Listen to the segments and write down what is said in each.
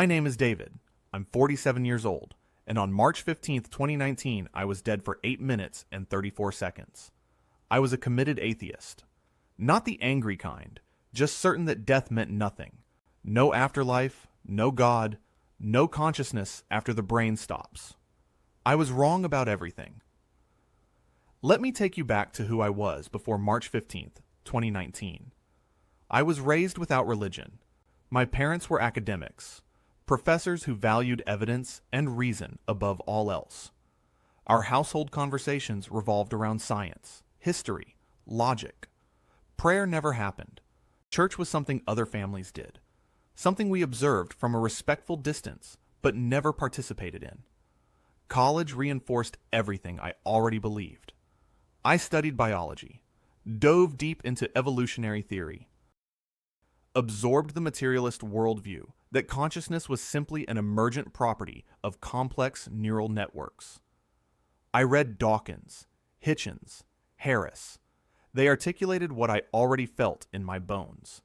My name is David. I'm 47 years old, and on March 15th, 2019, I was dead for 8 minutes and 34 seconds. I was a committed atheist. Not the angry kind, just certain that death meant nothing. No afterlife, no God, no consciousness after the brain stops. I was wrong about everything. Let me take you back to who I was before March 15th, 2019. I was raised without religion. My parents were academics, professors who valued evidence and reason above all else. Our household conversations revolved around science, history, logic. Prayer never happened. Church was something other families did, something we observed from a respectful distance but never participated in. College reinforced everything I already believed. I studied biology, dove deep into evolutionary theory, absorbed the materialist worldview that consciousness was simply an emergent property of complex neural networks. I read Dawkins, Hitchens, Harris. They articulated what I already felt in my bones.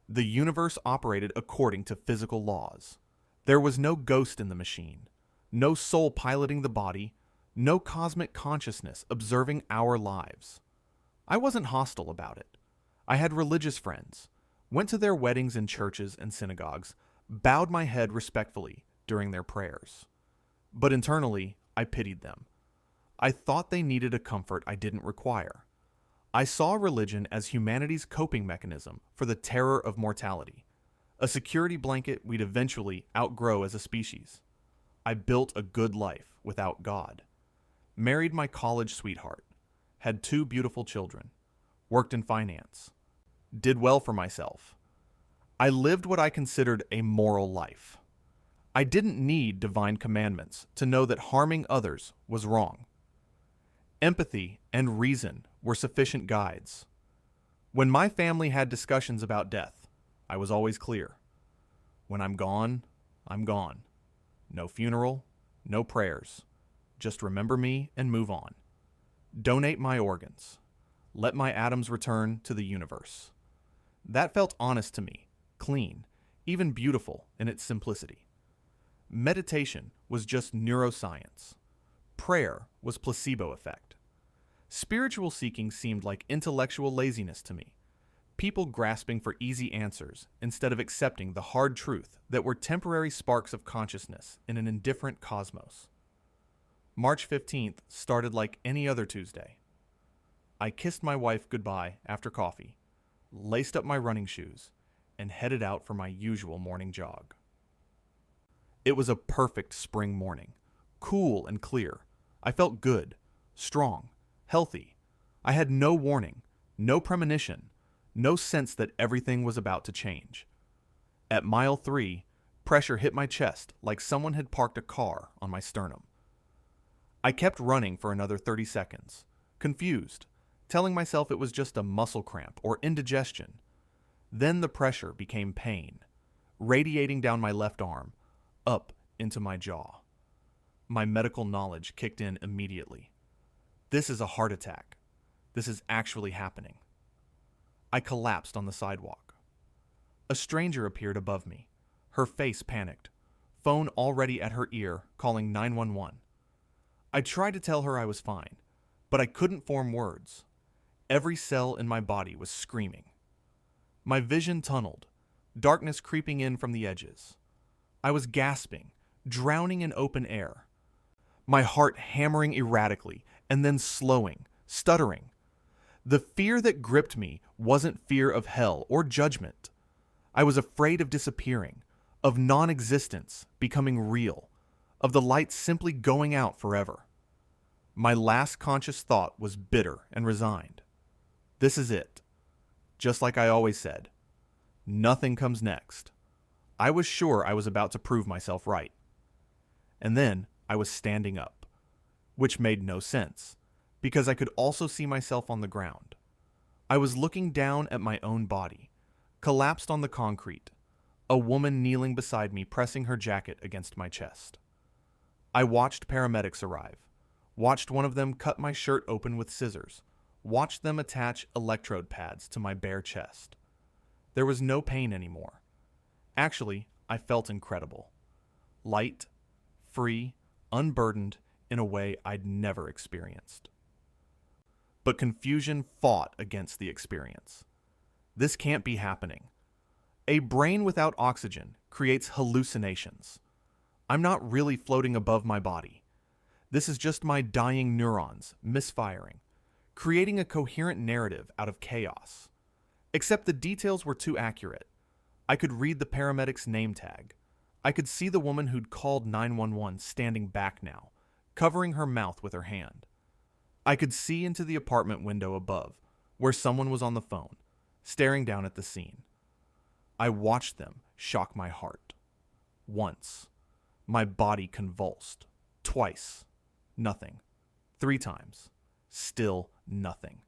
The universe operated according to physical laws. There was no ghost in the machine, no soul piloting the body, no cosmic consciousness observing our lives. I wasn't hostile about it. I had religious friends, went to their weddings in churches and synagogues, bowed my head respectfully during their prayers. But internally, I pitied them. I thought they needed a comfort I didn't require. I saw religion as humanity's coping mechanism for the terror of mortality, a security blanket we'd eventually outgrow as a species. I built a good life without God, married my college sweetheart, had 2 beautiful children, worked in finance, did well for myself. I lived what I considered a moral life. I didn't need divine commandments to know that harming others was wrong. Empathy and reason were sufficient guides. When my family had discussions about death, I was always clear. When I'm gone, I'm gone. No funeral, no prayers. Just remember me and move on. Donate my organs. Let my atoms return to the universe. That felt honest to me, clean, even beautiful in its simplicity. Meditation was just neuroscience. Prayer was placebo effect. Spiritual seeking seemed like intellectual laziness to me, people grasping for easy answers instead of accepting the hard truth that we're temporary sparks of consciousness in an indifferent cosmos. March 15th started like any other Tuesday. I kissed my wife goodbye after coffee, laced up my running shoes, and headed out for my usual morning jog. It was a perfect spring morning, cool and clear. I felt good, strong, healthy. I had no warning, no premonition, no sense that everything was about to change. At mile 3, pressure hit my chest like someone had parked a car on my sternum. I kept running for another 30 seconds, confused, telling myself it was just a muscle cramp or indigestion. Then the pressure became pain, radiating down my left arm, up into my jaw. My medical knowledge kicked in immediately. This is a heart attack. This is actually happening. I collapsed on the sidewalk. A stranger appeared above me, her face panicked, phone already at her ear, calling 911. I tried to tell her I was fine, but I couldn't form words. Every cell in my body was screaming. My vision tunneled, darkness creeping in from the edges. I was gasping, drowning in open air. My heart hammering erratically and then slowing, stuttering. The fear that gripped me wasn't fear of hell or judgment. I was afraid of disappearing, of non-existence becoming real, of the light simply going out forever. My last conscious thought was bitter and resigned. This is it. Just like I always said, nothing comes next. I was sure I was about to prove myself right. And then I was standing up, which made no sense, because I could also see myself on the ground. I was looking down at my own body, collapsed on the concrete, a woman kneeling beside me pressing her jacket against my chest. I watched paramedics arrive, watched one of them cut my shirt open with scissors, watched them attach electrode pads to my bare chest. There was no pain anymore. Actually, I felt incredible. light, free, unburdened in a way I'd never experienced. But confusion fought against the experience. This can't be happening. A brain without oxygen creates hallucinations. I'm not really floating above my body. This is just my dying neurons misfiring, creating a coherent narrative out of chaos. Except the details were too accurate. I could read the paramedic's name tag. I could see the woman who'd called 911 standing back now, covering her mouth with her hand. I could see into the apartment window above, where someone was on the phone, staring down at the scene. I watched them shock my heart. Once. My body convulsed. Twice. Nothing. 3 times. Still nothing.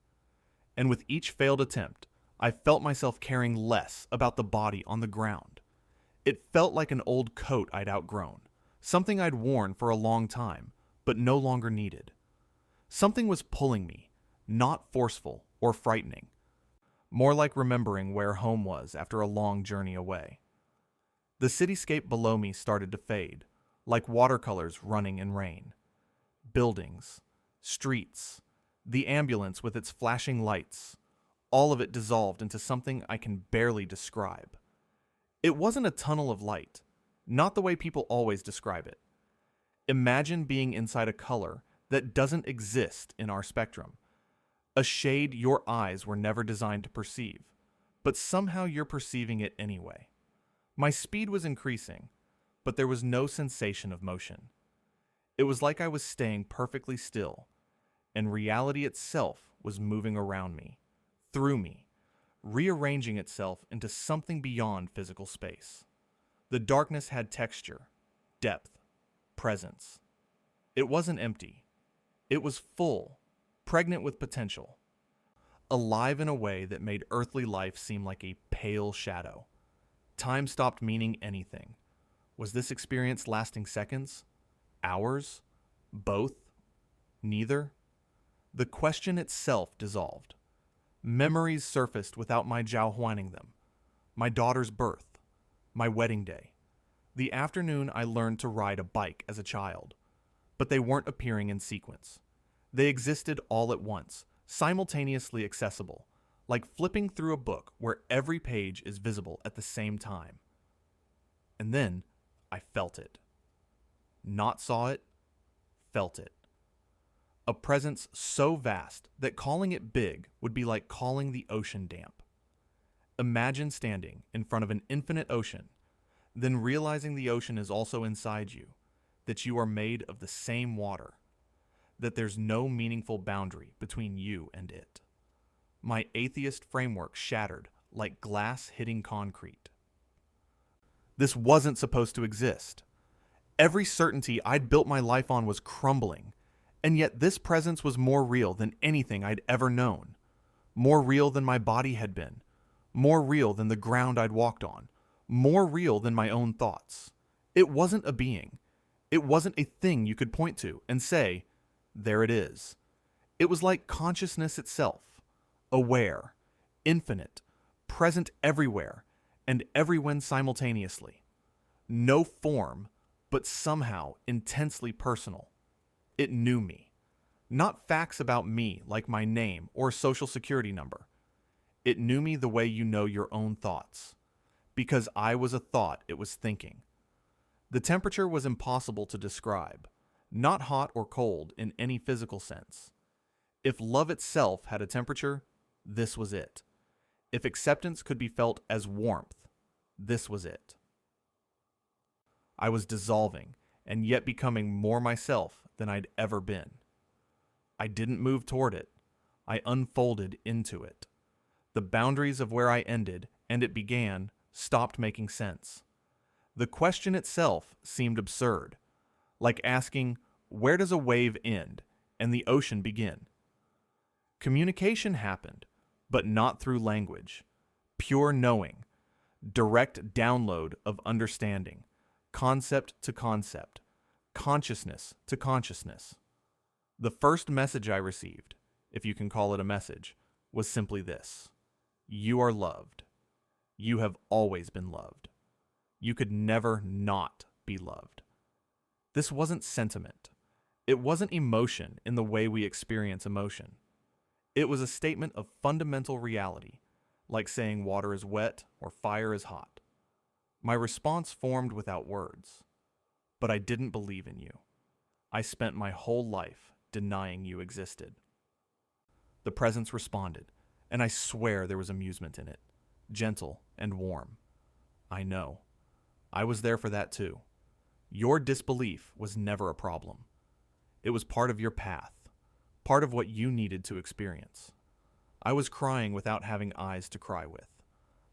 And with each failed attempt, I felt myself caring less about the body on the ground. It felt like an old coat I'd outgrown, something I'd worn for a long time, but no longer needed. Something was pulling me, not forceful or frightening, more like remembering where home was after a long journey away. The cityscape below me started to fade, like watercolors running in rain. Buildings, streets, the ambulance with its flashing lights, all of it dissolved into something I can barely describe. It wasn't a tunnel of light, not the way people always describe it. Imagine being inside a color that doesn't exist in our spectrum, a shade your eyes were never designed to perceive, but somehow you're perceiving it anyway. My speed was increasing, but there was no sensation of motion. It was like I was staying perfectly still, and reality itself was moving around me, through me, rearranging itself into something beyond physical space. The darkness had texture, depth, presence. It wasn't empty. It was full, pregnant with potential, alive in a way that made earthly life seem like a pale shadow. Time stopped meaning anything. Was this experience lasting seconds? Hours? Both? Neither? The question itself dissolved. Memories surfaced without my jiaohuaning them. My daughter's birth. My wedding day. The afternoon I learned to ride a bike as a child. But they weren't appearing in sequence. They existed all at once, simultaneously accessible, like flipping through a book where every page is visible at the same time. And then I felt it. Not saw it, felt it. A presence so vast that calling it big would be like calling the ocean damp. Imagine standing in front of an infinite ocean, then realizing the ocean is also inside you, that you are made of the same water, that there's no meaningful boundary between you and it. My atheist framework shattered like glass hitting concrete. This wasn't supposed to exist. Every certainty I'd built my life on was crumbling, and yet this presence was more real than anything I'd ever known. More real than my body had been. More real than the ground I'd walked on. More real than my own thoughts. It wasn't a being. It wasn't a thing you could point to and say, there it is. It was like consciousness itself. Aware, infinite, present everywhere, and everyone simultaneously. No form, but somehow intensely personal. It knew me. Not facts about me like my name or social security number. It knew me the way you know your own thoughts. Because I was a thought it was thinking. The temperature was impossible to describe, not hot or cold in any physical sense. If love itself had a temperature, this was it. If acceptance could be felt as warmth, this was it. I was dissolving and yet becoming more myself than I'd ever been. I didn't move toward it. I unfolded into it. The boundaries of where I ended and it began stopped making sense. The question itself seemed absurd, like asking, where does a wave end and the ocean begin? Communication happened, but not through language. Pure knowing, direct download of understanding, concept to concept, consciousness to consciousness. The first message I received, if you can call it a message, was simply this: you are loved. You have always been loved. You could never not be loved. This wasn't sentiment. It wasn't emotion in the way we experience emotion. It was a statement of fundamental reality, like saying water is wet or fire is hot. My response formed without words. But I didn't believe in you. I spent my whole life denying you existed. The presence responded, and I swear there was amusement in it, gentle and warm. I know. I was there for that too. Your disbelief was never a problem. It was part of your path, part of what you needed to experience. I was crying without having eyes to cry with,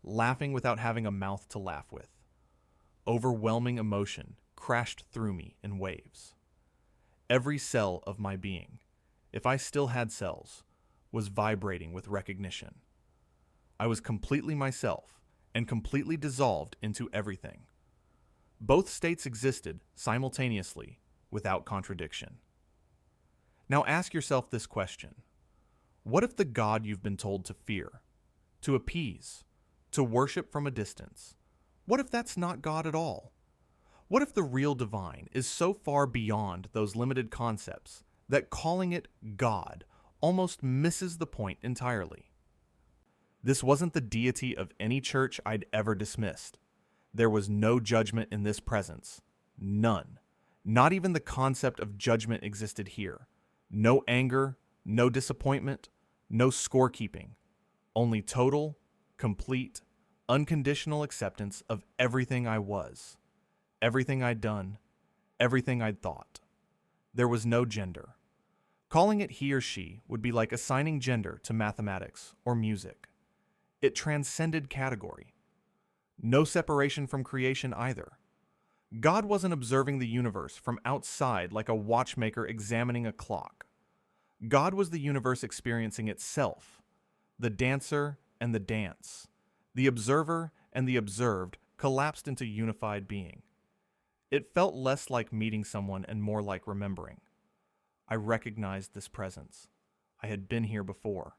laughing without having a mouth to laugh with. Overwhelming emotion crashed through me in waves. Every cell of my being, if I still had cells, was vibrating with recognition. I was completely myself and completely dissolved into everything. Both states existed simultaneously without contradiction. Now ask yourself this question. What if the God you've been told to fear, to appease, to worship from a distance, what if that's not God at all? What if the real divine is so far beyond those limited concepts that calling it God almost misses the point entirely? This wasn't the deity of any church I'd ever dismissed. There was no judgment in this presence. None. Not even the concept of judgment existed here. No anger, no disappointment, no scorekeeping. Only total, complete, unconditional acceptance of everything I was. Everything I'd done, everything I'd thought. There was no gender. Calling it he or she would be like assigning gender to mathematics or music. It transcended category. No separation from creation either. God wasn't observing the universe from outside like a watchmaker examining a clock. God was the universe experiencing itself, the dancer and the dance. The observer and the observed collapsed into unified being. It felt less like meeting someone and more like remembering. I recognized this presence. I had been here before.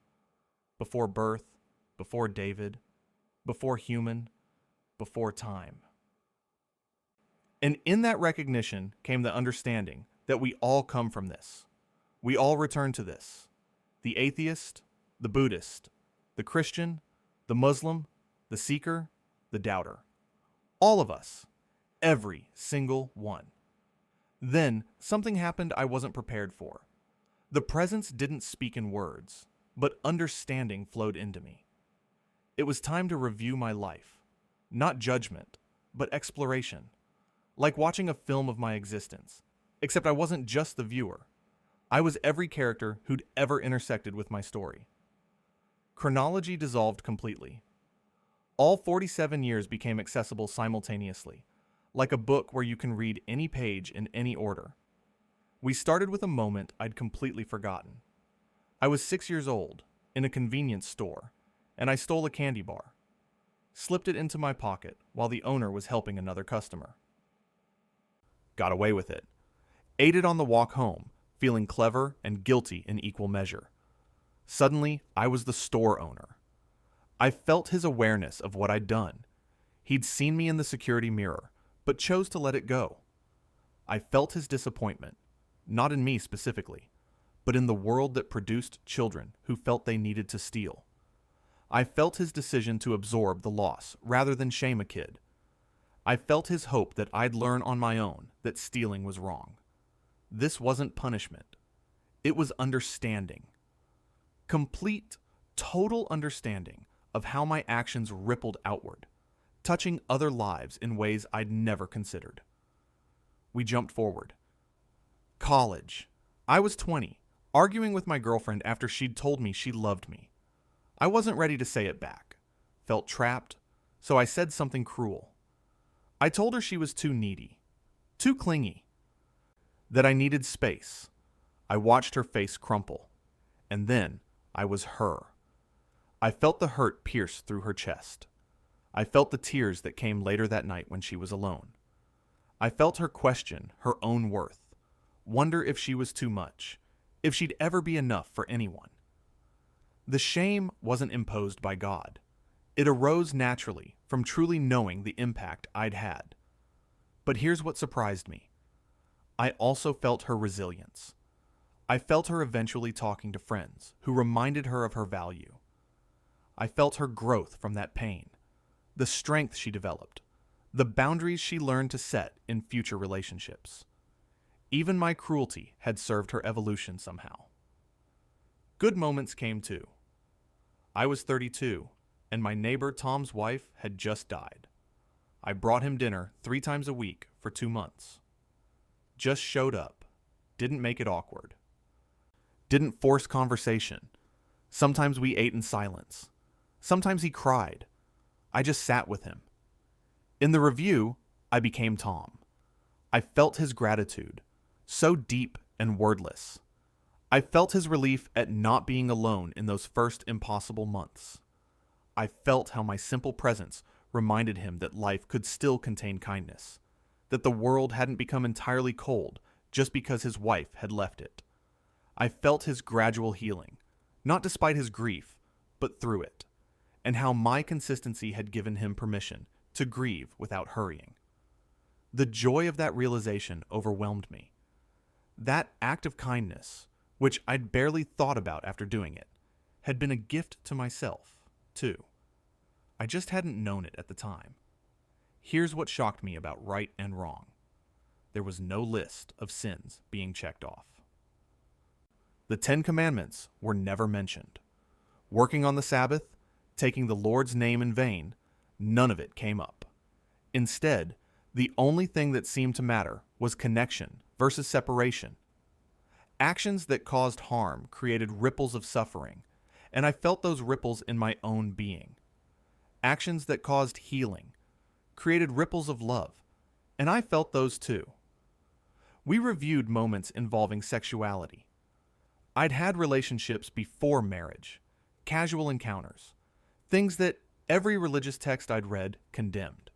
Before birth, before David, before human, before time. And in that recognition came the understanding that we all come from this. We all return to this. The atheist, the Buddhist, the Christian, the Muslim, the seeker, the doubter. All of us. Every single one. Then something happened I wasn't prepared for. The presence didn't speak in words, but understanding flowed into me. It was time to review my life. Not judgment, but exploration. Like watching a film of my existence, except I wasn't just the viewer. I was every character who'd ever intersected with my story. Chronology dissolved completely. All 47 years became accessible simultaneously, like a book where you can read any page in any order. We started with a moment I'd completely forgotten. I was 6 years old, in a convenience store, and I stole a candy bar. Slipped it into my pocket while the owner was helping another customer. Got away with it. Ate it on the walk home, feeling clever and guilty in equal measure. Suddenly, I was the store owner. I felt his awareness of what I'd done. He'd seen me in the security mirror, but chose to let it go. I felt his disappointment, not in me specifically, but in the world that produced children who felt they needed to steal. I felt his decision to absorb the loss rather than shame a kid. I felt his hope that I'd learn on my own that stealing was wrong. This wasn't punishment. It was understanding. Complete, total understanding of how my actions rippled outward, touching other lives in ways I'd never considered. We jumped forward. College. I was 20, arguing with my girlfriend after she'd told me she loved me. I wasn't ready to say it back. Felt trapped, so I said something cruel. I told her she was too needy, too clingy, that I needed space. I watched her face crumple, and then I was her. I felt the hurt pierce through her chest. I felt the tears that came later that night when she was alone. I felt her question her own worth, wonder if she was too much, if she'd ever be enough for anyone. The shame wasn't imposed by God. It arose naturally from truly knowing the impact I'd had. But here's what surprised me. I also felt her resilience. I felt her eventually talking to friends who reminded her of her value. I felt her growth from that pain, the strength she developed, the boundaries she learned to set in future relationships. Even my cruelty had served her evolution somehow. Good moments came too. I was 32, and my neighbor Tom's wife had just died. I brought him dinner 3 times a week for 2 months. Just showed up, didn't make it awkward. Didn't force conversation. Sometimes we ate in silence. Sometimes he cried. I just sat with him. In the review, I became Tom. I felt his gratitude, so deep and wordless. I felt his relief at not being alone in those first impossible months. I felt how my simple presence reminded him that life could still contain kindness, that the world hadn't become entirely cold just because his wife had left it. I felt his gradual healing, not despite his grief, but through it, and how my consistency had given him permission to grieve without hurrying. The joy of that realization overwhelmed me. That act of kindness, which I'd barely thought about after doing it, had been a gift to myself, too. I just hadn't known it at the time. Here's what shocked me about right and wrong. There was no list of sins being checked off. The 10 Commandments were never mentioned. Working on the Sabbath, taking the Lord's name in vain, none of it came up. Instead, the only thing that seemed to matter was connection versus separation. Actions that caused harm created ripples of suffering, and I felt those ripples in my own being. Actions that caused healing created ripples of love, and I felt those too. We reviewed moments involving sexuality. I'd had relationships before marriage, casual encounters, things that every religious text I'd read condemned.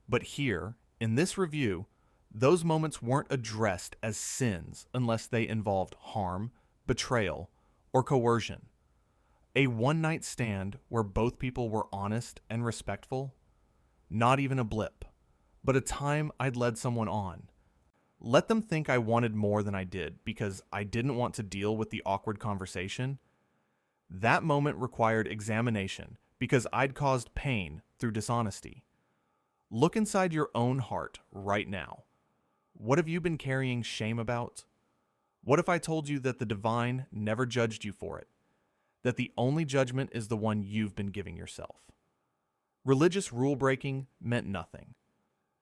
But here, in this review, those moments weren't addressed as sins unless they involved harm, betrayal, or coercion. A one-night stand where both people were honest and respectful? Not even a blip, but a time I'd led someone on. Let them think I wanted more than I did because I didn't want to deal with the awkward conversation. That moment required examination because I'd caused pain through dishonesty. Look inside your own heart right now. What have you been carrying shame about? What if I told you that the divine never judged you for it? That the only judgment is the one you've been giving yourself? Religious rule breaking meant nothing.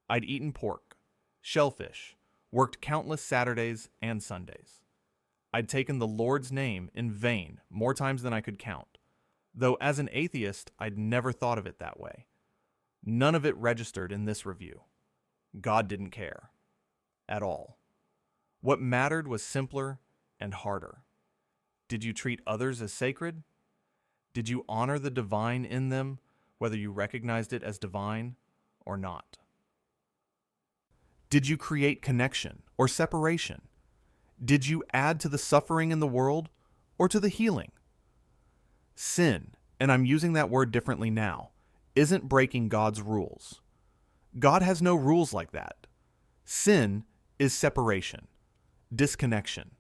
I'd eaten pork, shellfish, worked countless Saturdays and Sundays. I'd taken the Lord's name in vain more times than I could count, though as an atheist, I'd never thought of it that way. None of it registered in this review. God didn't care. At all. What mattered was simpler and harder. Did you treat others as sacred? Did you honor the divine in them, whether you recognized it as divine or not? Did you create connection or separation? Did you add to the suffering in the world or to the healing? Sin, and I'm using that word differently now, isn't breaking God's rules. God has no rules like that. Sin is separation, disconnection.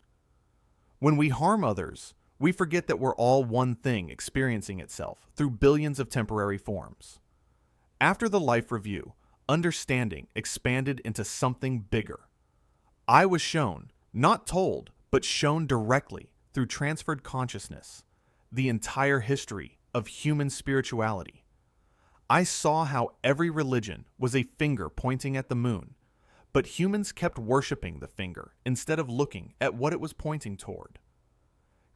When we harm others, we forget that we're all one thing experiencing itself through billions of temporary forms. After the life review, understanding expanded into something bigger. I was shown, not told, but shown directly through transferred consciousness, the entire history of human spirituality. I saw how every religion was a finger pointing at the moon, but humans kept worshiping the finger instead of looking at what it was pointing toward.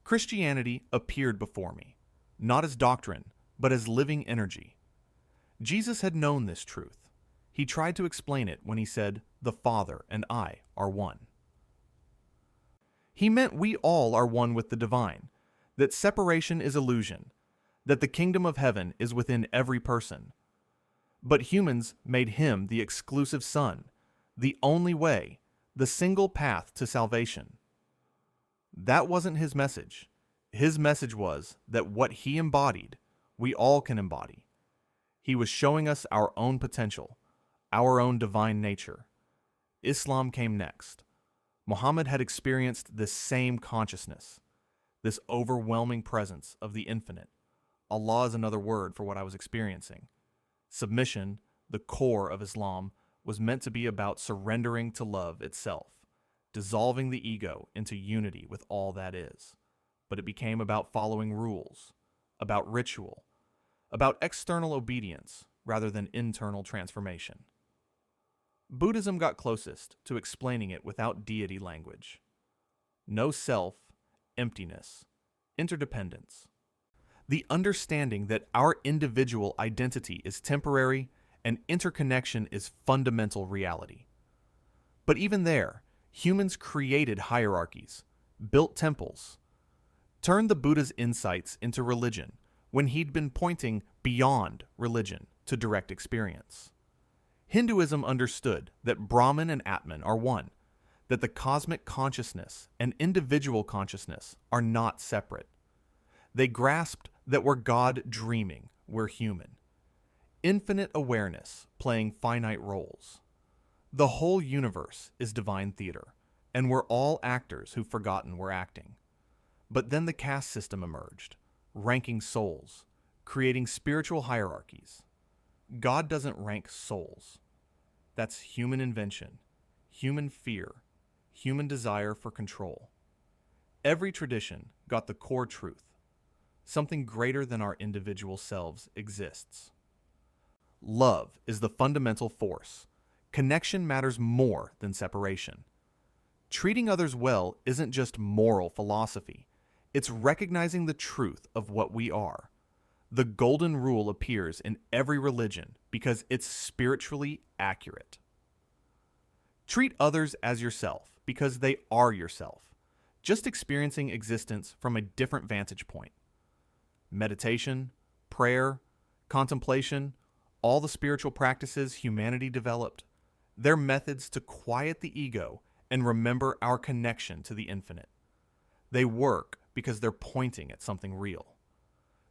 Christianity appeared before me, not as doctrine, but as living energy. Jesus had known this truth. He tried to explain it when he said, "The Father and I are one." He meant we all are one with the divine, that separation is illusion, that the kingdom of heaven is within every person. But humans made him the exclusive Son, the only way, the single path to salvation. That wasn't his message. His message was that what he embodied, we all can embody. He was showing us our own potential, our own divine nature. Islam came next. Muhammad had experienced this same consciousness, this overwhelming presence of the infinite. Allah is another word for what I was experiencing. Submission, the core of Islam, was meant to be about surrendering to love itself, dissolving the ego into unity with all that is. But it became about following rules, about ritual, about external obedience rather than internal transformation. Buddhism got closest to explaining it without deity language. No self, emptiness, interdependence. The understanding that our individual identity is temporary and interconnection is fundamental reality. But even there, humans created hierarchies, built temples, turned the Buddha's insights into religion when he'd been pointing beyond religion to direct experience. Hinduism understood that Brahman and Atman are one, that the cosmic consciousness and individual consciousness are not separate. They grasped that we're God dreaming, we're human. Infinite awareness playing finite roles. The whole universe is divine theater, and we're all actors who've forgotten we're acting. But then the caste system emerged, ranking souls, creating spiritual hierarchies. God doesn't rank souls. That's human invention, human fear, human desire for control. Every tradition got the core truth. Something greater than our individual selves exists. Love is the fundamental force. Connection matters more than separation. Treating others well isn't just moral philosophy. It's recognizing the truth of what we are. The golden rule appears in every religion because it's spiritually accurate. Treat others as yourself because they are yourself, just experiencing existence from a different vantage point. Meditation, prayer, contemplation, all the spiritual practices humanity developed, they're methods to quiet the ego and remember our connection to the infinite. They work because they're pointing at something real.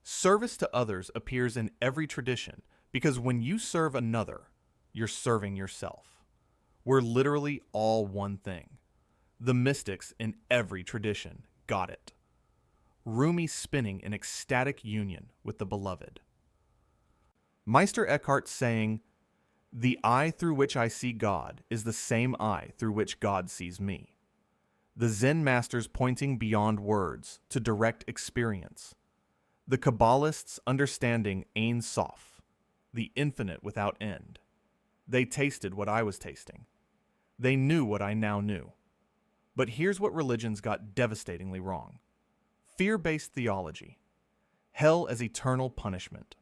Service to others appears in every tradition because when you serve another, you're serving yourself. We're literally all one thing. The mystics in every tradition got it. Rumi spinning in ecstatic union with the beloved. Meister Eckhart's saying, "The eye through which I see God is the same eye through which God sees me." The Zen masters pointing beyond words to direct experience. The Kabbalists understanding Ein Sof, the infinite without end. They tasted what I was tasting. They knew what I now knew. But here's what religions got devastatingly wrong. Fear-based theology. Hell as eternal punishment.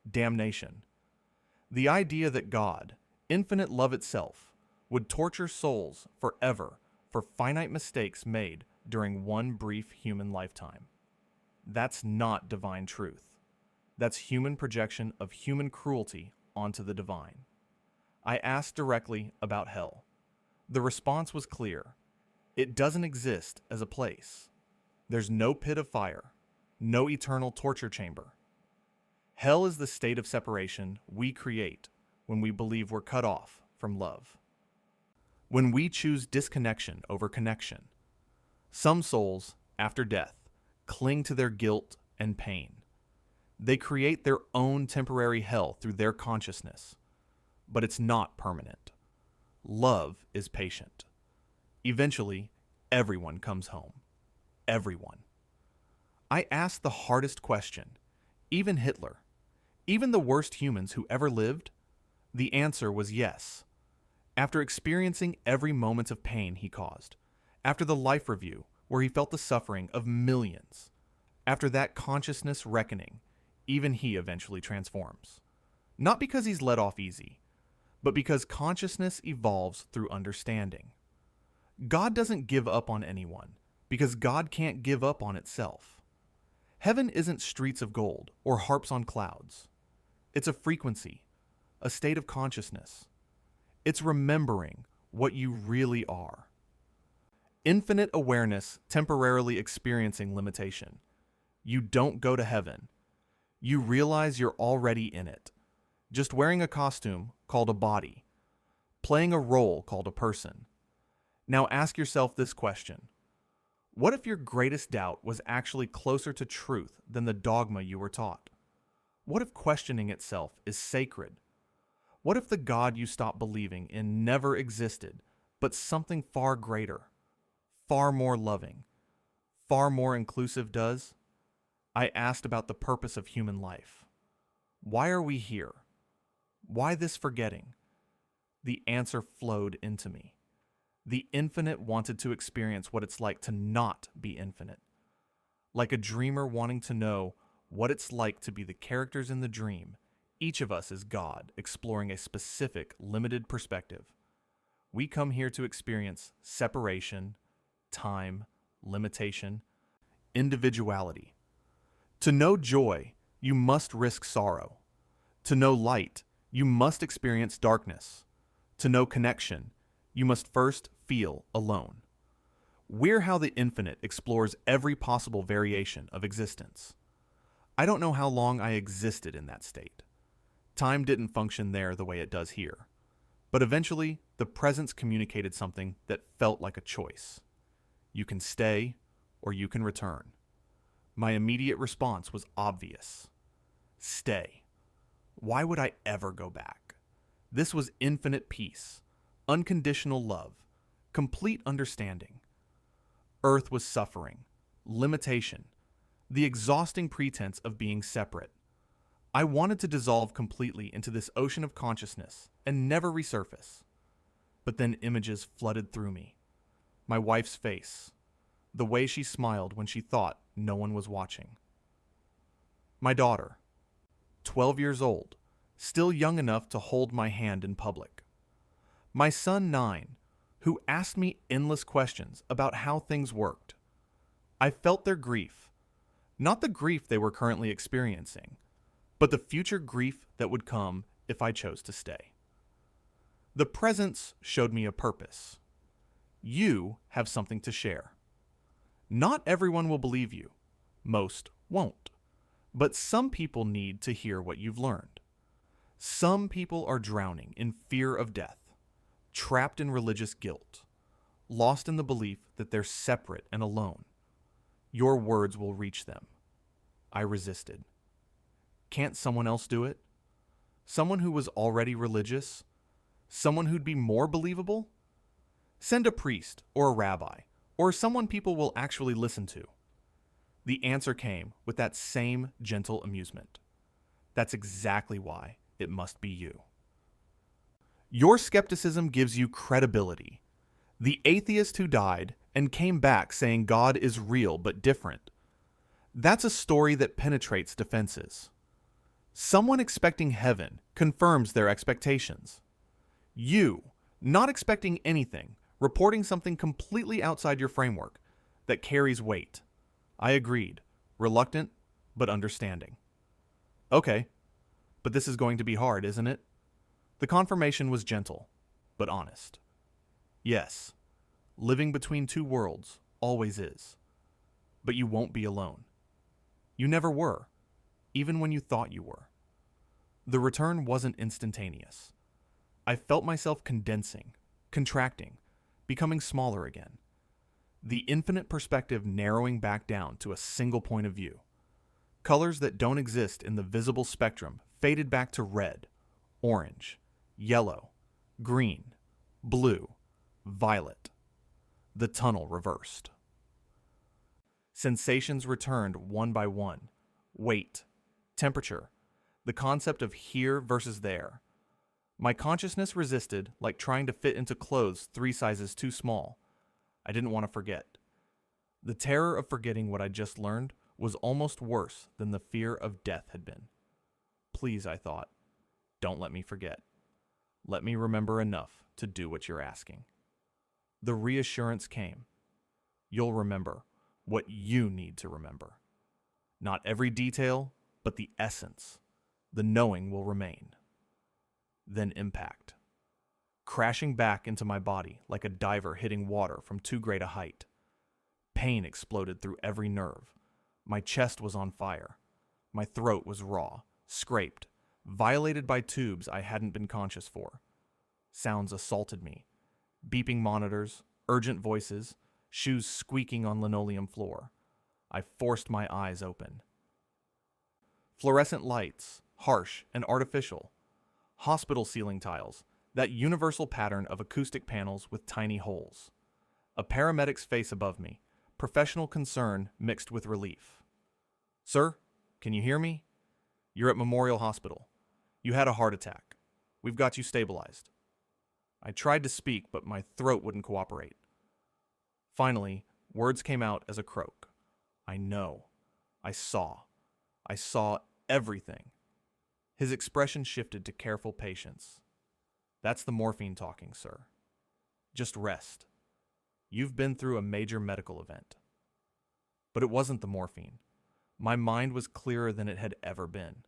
Damnation. The idea that God, infinite love itself, would torture souls forever for finite mistakes made during one brief human lifetime. That's not divine truth. That's human projection of human cruelty onto the divine. I asked directly about hell. The response was clear. It doesn't exist as a place. There's no pit of fire, no eternal torture chamber. Hell is the state of separation we create when we believe we're cut off from love. When we choose disconnection over connection. Some souls, after death, cling to their guilt and pain. They create their own temporary hell through their consciousness. But it's not permanent. Love is patient. Eventually, everyone comes home. Everyone. I asked the hardest question. Even Hitler. Even the worst humans who ever lived? The answer was yes. After experiencing every moment of pain he caused, after the life review where he felt the suffering of millions, after that consciousness reckoning, even he eventually transforms. Not because he's let off easy, but because consciousness evolves through understanding. God doesn't give up on anyone because God can't give up on itself. Heaven isn't streets of gold or harps on clouds. It's a frequency, a state of consciousness. It's remembering what you really are. Infinite awareness temporarily experiencing limitation. You don't go to heaven. You realize you're already in it, just wearing a costume called a body, playing a role called a person. Now ask yourself this question. What if your greatest doubt was actually closer to truth than the dogma you were taught? What if questioning itself is sacred? What if the God you stopped believing in never existed, but something far greater, far more loving, far more inclusive does? I asked about the purpose of human life. Why are we here? Why this forgetting? The answer flowed into me. The infinite wanted to experience what it's like to not be infinite. Like a dreamer wanting to know what it's like to be the characters in the dream, each of us is God, exploring a specific, limited perspective. We come here to experience separation, time, limitation, individuality. To know joy, you must risk sorrow. To know light, you must experience darkness. To know connection, you must first feel alone. We're how the infinite explores every possible variation of existence. I don't know how long I existed in that state. Time didn't function there the way it does here. But eventually, the presence communicated something that felt like a choice. You can stay, or you can return. My immediate response was obvious. Stay. Why would I ever go back? This was infinite peace, unconditional love, complete understanding. Earth was suffering, limitation, the exhausting pretense of being separate. I wanted to dissolve completely into this ocean of consciousness and never resurface. But then images flooded through me. My wife's face, the way she smiled when she thought no one was watching. My daughter, 12 years old, still young enough to hold my hand in public. My son, 9, who asked me endless questions about how things worked. I felt their grief, not the grief they were currently experiencing, but the future grief that would come if I chose to stay. The presence showed me a purpose. You have something to share. Not everyone will believe you. Most won't. But some people need to hear what you've learned. Some people are drowning in fear of death, trapped in religious guilt, lost in the belief that they're separate and alone. Your words will reach them. I resisted. Can't someone else do it? Someone who was already religious? Someone who'd be more believable? Send a priest or a rabbi, or someone people will actually listen to. The answer came with that same gentle amusement. That's exactly why it must be you. Your skepticism gives you credibility. The atheist who died and came back saying God is real but different. That's a story that penetrates defenses. Someone expecting heaven confirms their expectations. You, not expecting anything, reporting something completely outside your framework that carries weight. I agreed, reluctant but understanding. Okay, but this is going to be hard, isn't it? The confirmation was gentle, but honest. Yes, living between two worlds always is. But you won't be alone. You never were, even when you thought you were. The return wasn't instantaneous. I felt myself condensing, contracting, becoming smaller again. The infinite perspective narrowing back down to a single point of view. Colors that don't exist in the visible spectrum faded back to red, orange, yellow, green, blue, violet. The tunnel reversed. Sensations returned one by one. Weight, temperature, the concept of here versus there. My consciousness resisted like trying to fit into clothes 3 sizes too small. I didn't want to forget. The terror of forgetting what I just learned was almost worse than the fear of death had been. Please, I thought, don't let me forget. Let me remember enough to do what you're asking. The reassurance came. You'll remember what you need to remember. Not every detail, but the essence. The knowing will remain. Then impact. Crashing back into my body like a diver hitting water from too great a height. Pain exploded through every nerve. My chest was on fire. My throat was raw, scraped, violated by tubes I hadn't been conscious for. Sounds assaulted me. Beeping monitors, urgent voices, shoes squeaking on linoleum floor. I forced my eyes open. Fluorescent lights, harsh and artificial. Hospital ceiling tiles, that universal pattern of acoustic panels with tiny holes. A paramedic's face above me, professional concern mixed with relief. "Sir, can you hear me? You're at Memorial Hospital. You had a heart attack. We've got you stabilized." I tried to speak, but my throat wouldn't cooperate. Finally, words came out as a croak. "I know. I saw. I saw everything." His expression shifted to careful patience. "That's the morphine talking, sir. Just rest. You've been through a major medical event." But it wasn't the morphine. My mind was clearer than it had ever been.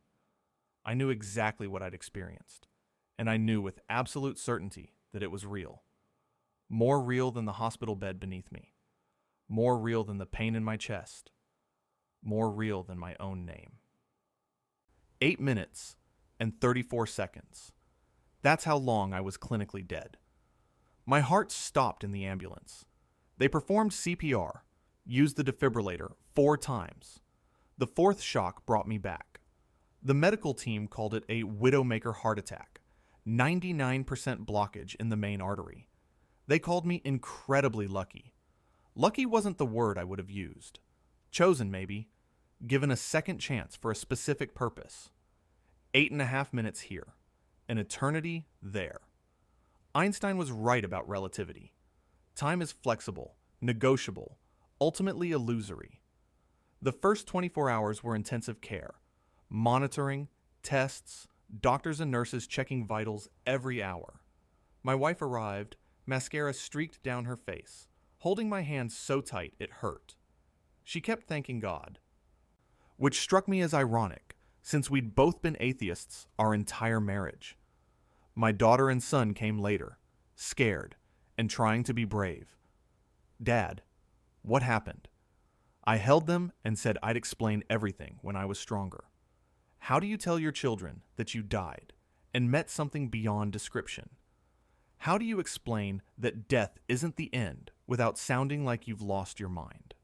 I knew exactly what I'd experienced, and I knew with absolute certainty that it was real. More real than the hospital bed beneath me. More real than the pain in my chest. More real than my own name. 8 minutes and 34 seconds. That's how long I was clinically dead. My heart stopped in the ambulance. They performed CPR, used the defibrillator 4 times. The 4th shock brought me back. The medical team called it a widowmaker heart attack, 99% blockage in the main artery. They called me incredibly lucky. Lucky wasn't the word I would have used. Chosen, maybe. Given a second chance for a specific purpose. 8.5 minutes here. An eternity there. Einstein was right about relativity. Time is flexible, negotiable, ultimately illusory. The first 24 hours were intensive care. Monitoring, tests, doctors and nurses checking vitals every hour. My wife arrived, mascara streaked down her face, holding my hand so tight it hurt. She kept thanking God. Which struck me as ironic, since we'd both been atheists our entire marriage. My daughter and son came later, scared, and trying to be brave. "Dad, what happened?" I held them and said I'd explain everything when I was stronger. How do you tell your children that you died and met something beyond description? How do you explain that death isn't the end without sounding like you've lost your mind?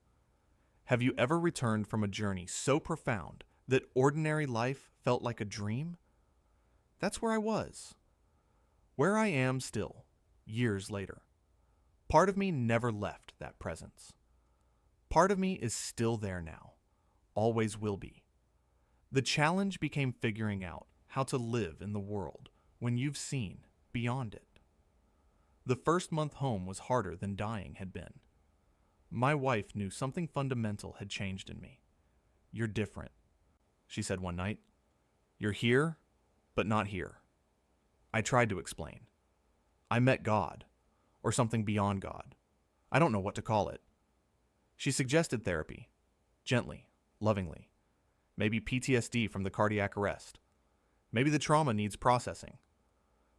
Have you ever returned from a journey so profound that ordinary life felt like a dream? That's where I was. Where I am still, years later. Part of me never left that presence. Part of me is still there now, always will be. The challenge became figuring out how to live in the world when you've seen beyond it. The first month home was harder than dying had been. My wife knew something fundamental had changed in me. "You're different," she said one night. "You're here, but not here." I tried to explain. I met God, or something beyond God. I don't know what to call it. She suggested therapy, gently, lovingly. Maybe PTSD from the cardiac arrest. Maybe the trauma needs processing.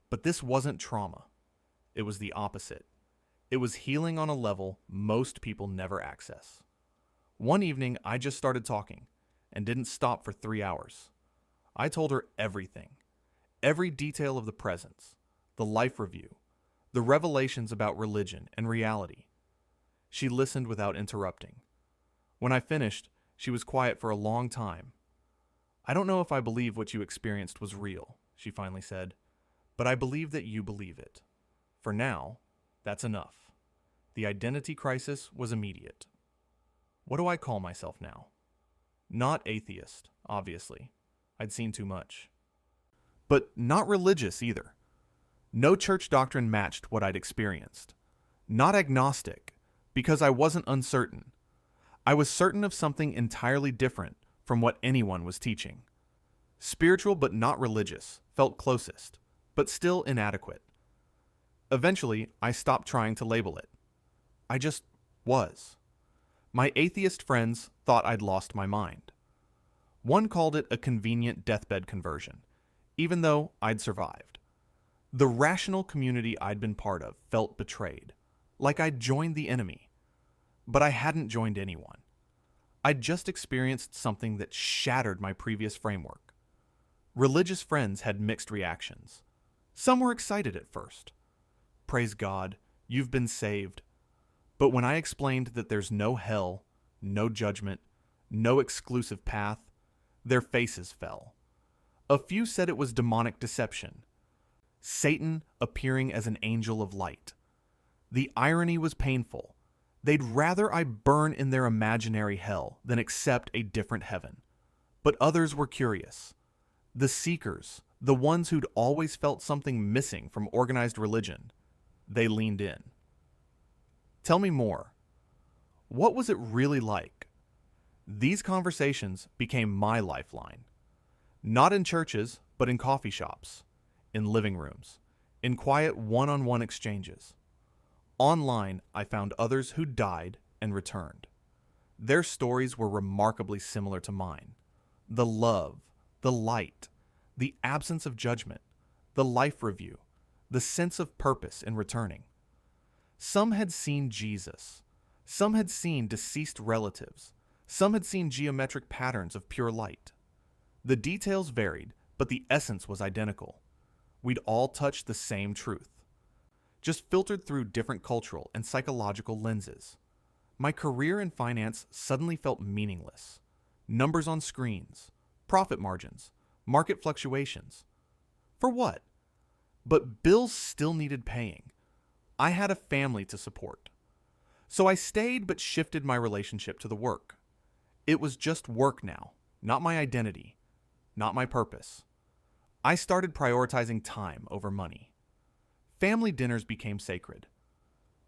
But this wasn't trauma. It was the opposite. It was healing on a level most people never access. One evening, I just started talking and didn't stop for 3 hours. I told her everything. Every detail of the presence, the life review, the revelations about religion and reality. She listened without interrupting. When I finished, she was quiet for a long time. "I don't know if I believe what you experienced was real," she finally said, "but I believe that you believe it. For now, that's enough." The identity crisis was immediate. What do I call myself now? Not atheist, obviously. I'd seen too much. But not religious either. No church doctrine matched what I'd experienced. Not agnostic, because I wasn't uncertain. I was certain of something entirely different from what anyone was teaching. Spiritual but not religious felt closest, but still inadequate. Eventually, I stopped trying to label it. I just was. My atheist friends thought I'd lost my mind. One called it a convenient deathbed conversion, even though I'd survived. The rational community I'd been part of felt betrayed, like I'd joined the enemy. But I hadn't joined anyone. I'd just experienced something that shattered my previous framework. Religious friends had mixed reactions. Some were excited at first. "Praise God, you've been saved. But when I explained that there's no hell, no judgment, no exclusive path, their faces fell. A few said it was demonic deception, Satan appearing as an angel of light. The irony was painful. They'd rather I burn in their imaginary hell than accept a different heaven. But others were curious. The seekers, the ones who'd always felt something missing from organized religion, they leaned in. Tell me more. What was it really like? These conversations became my lifeline. Not in churches, but in coffee shops, in living rooms, in quiet one-on-one exchanges. Online, I found others who died and returned. Their stories were remarkably similar to mine. The love, the light, the absence of judgment, the life review, the sense of purpose in returning. Some had seen Jesus. Some had seen deceased relatives. Some had seen geometric patterns of pure light. The details varied, but the essence was identical. We'd all touched the same truth, just filtered through different cultural and psychological lenses. My career in finance suddenly felt meaningless. Numbers on screens, profit margins, market fluctuations. For what? But bills still needed paying. I had a family to support. So I stayed but shifted my relationship to the work. It was just work now, not my identity, not my purpose. I started prioritizing time over money. Family dinners became sacred.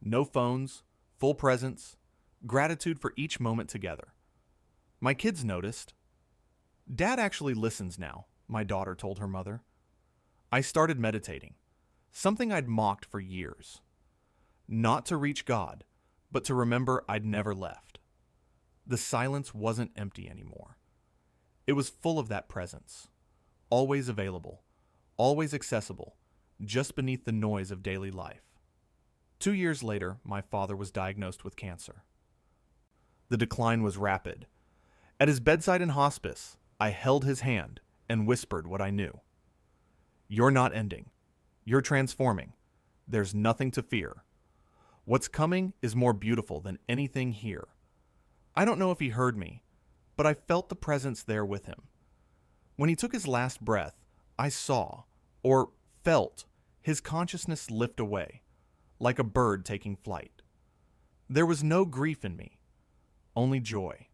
No phones, full presence, gratitude for each moment together. My kids noticed. Dad actually listens now, my daughter told her mother. I started meditating, something I'd mocked for years. Not to reach God, but to remember I'd never left. The silence wasn't empty anymore. It was full of that presence, always available, always accessible, just beneath the noise of daily life. 2 years later, my father was diagnosed with cancer. The decline was rapid. At his bedside in hospice, I held his hand and whispered what I knew. You're not ending. You're transforming. There's nothing to fear. What's coming is more beautiful than anything here. I don't know if he heard me, but I felt the presence there with him. When he took his last breath, I saw, or felt, his consciousness lift away, like a bird taking flight. There was no grief in me, only joy.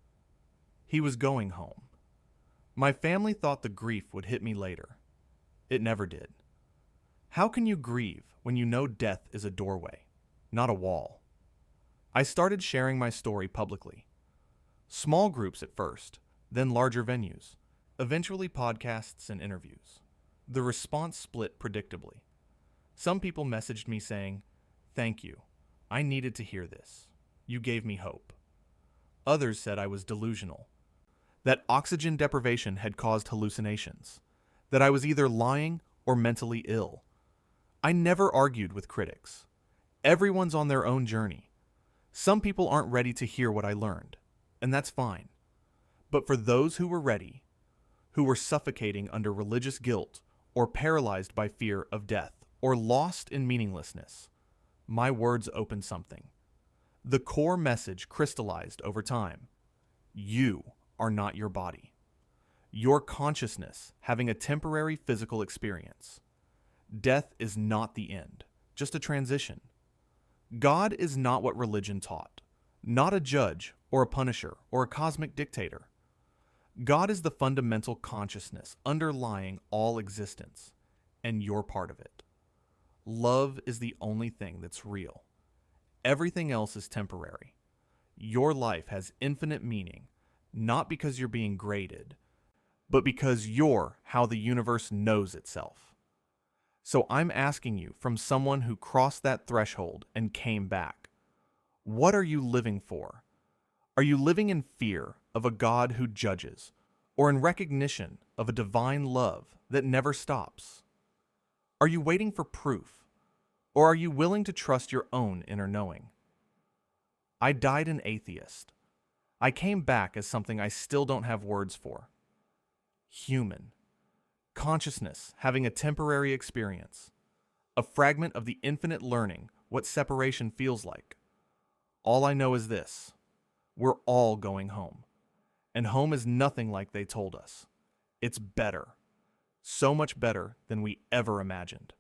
He was going home. My family thought the grief would hit me later. It never did. How can you grieve when you know death is a doorway, not a wall? I started sharing my story publicly. Small groups at first, then larger venues, eventually podcasts and interviews. The response split predictably. Some people messaged me saying, "Thank you. I needed to hear this. You gave me hope." Others said I was delusional, that oxygen deprivation had caused hallucinations, that I was either lying or mentally ill. I never argued with critics. Everyone's on their own journey. Some people aren't ready to hear what I learned, and that's fine. But for those who were ready, who were suffocating under religious guilt or paralyzed by fear of death or lost in meaninglessness, my words opened something. The core message crystallized over time. You are not your body. Your consciousness having a temporary physical experience. Death is not the end, just a transition. God is not what religion taught, not a judge or a punisher or a cosmic dictator. God is the fundamental consciousness underlying all existence, and you're part of it. Love is the only thing that's real. Everything else is temporary. Your life has infinite meaning, not because you're being graded, but because you're how the universe knows itself. So I'm asking you, from someone who crossed that threshold and came back, what are you living for? Are you living in fear of a God who judges, or in recognition of a divine love that never stops? Are you waiting for proof, or are you willing to trust your own inner knowing? I died an atheist. I came back as something I still don't have words for. Human. Consciousness having a temporary experience. A fragment of the infinite learning what separation feels like. All I know is this: we're all going home. And home is nothing like they told us. It's better. So much better than we ever imagined.